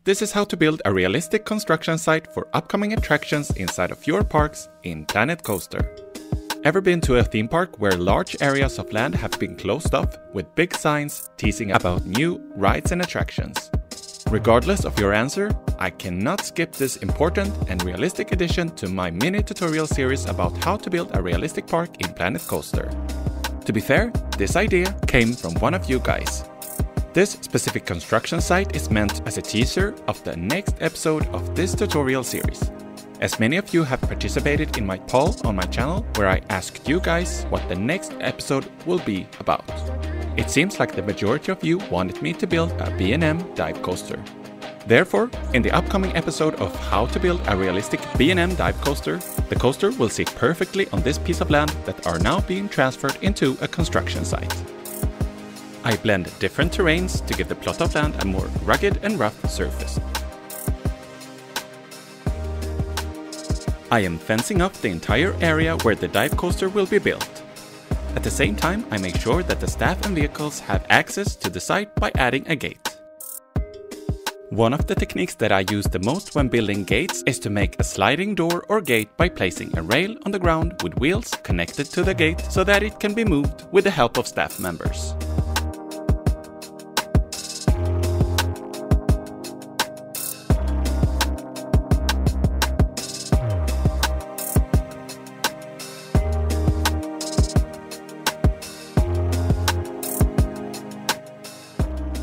This is how to build a realistic construction site for upcoming attractions inside of your parks in Planet Coaster. Ever been to a theme park where large areas of land have been closed off with big signs teasing about new rides and attractions? Regardless of your answer, I cannot skip this important and realistic addition to my mini tutorial series about how to build a realistic park in Planet Coaster. To be fair, this idea came from one of you guys. This specific construction site is meant as a teaser of the next episode of this tutorial series, as many of you have participated in my poll on my channel where I asked you guys what the next episode will be about. It seems like the majority of you wanted me to build a B&M dive coaster. Therefore, in the upcoming episode of how to build a realistic B&M dive coaster, the coaster will sit perfectly on this piece of land that are now being transferred into a construction site. I blend different terrains to give the plot of land a more rugged and rough surface. I am fencing off the entire area where the dive coaster will be built. At the same time, I make sure that the staff and vehicles have access to the site by adding a gate. One of the techniques that I use the most when building gates is to make a sliding door or gate by placing a rail on the ground with wheels connected to the gate so that it can be moved with the help of staff members.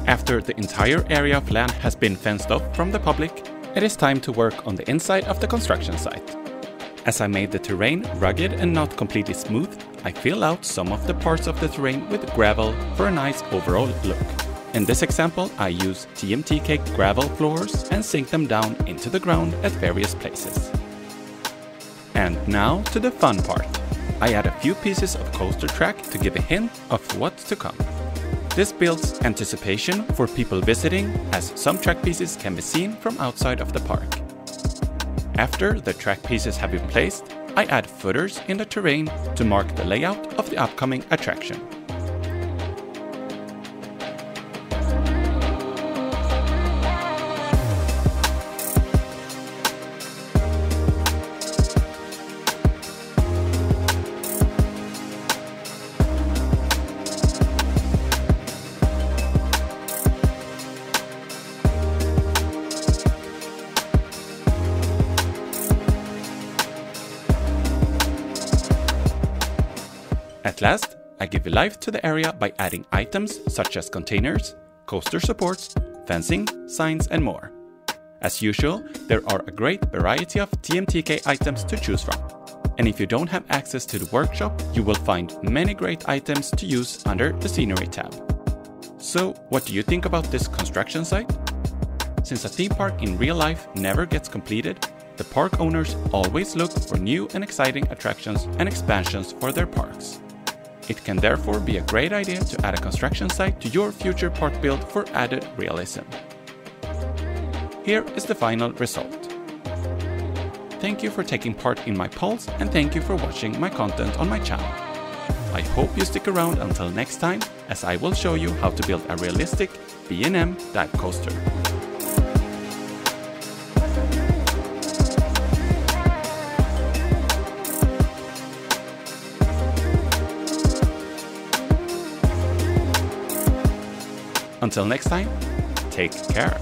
After the entire area of land has been fenced off from the public, it is time to work on the inside of the construction site. As I made the terrain rugged and not completely smooth, I fill out some of the parts of the terrain with gravel for a nice overall look. In this example, I use TMTK gravel floors and sink them down into the ground at various places. And now to the fun part. I add a few pieces of coaster track to give a hint of what's to come. This builds anticipation for people visiting, as some track pieces can be seen from outside of the park. After the track pieces have been placed, I add footers in the terrain to mark the layout of the upcoming attraction. At last, I give life to the area by adding items such as containers, coaster supports, fencing, signs and more. As usual, there are a great variety of TMTK items to choose from. And if you don't have access to the workshop, you will find many great items to use under the scenery tab. So, what do you think about this construction site? Since a theme park in real life never gets completed, the park owners always look for new and exciting attractions and expansions for their parks. It can therefore be a great idea to add a construction site to your future park build for added realism. Here is the final result. Thank you for taking part in my polls and thank you for watching my content on my channel. I hope you stick around until next time, as I will show you how to build a realistic B&M dive coaster. Until next time, take care.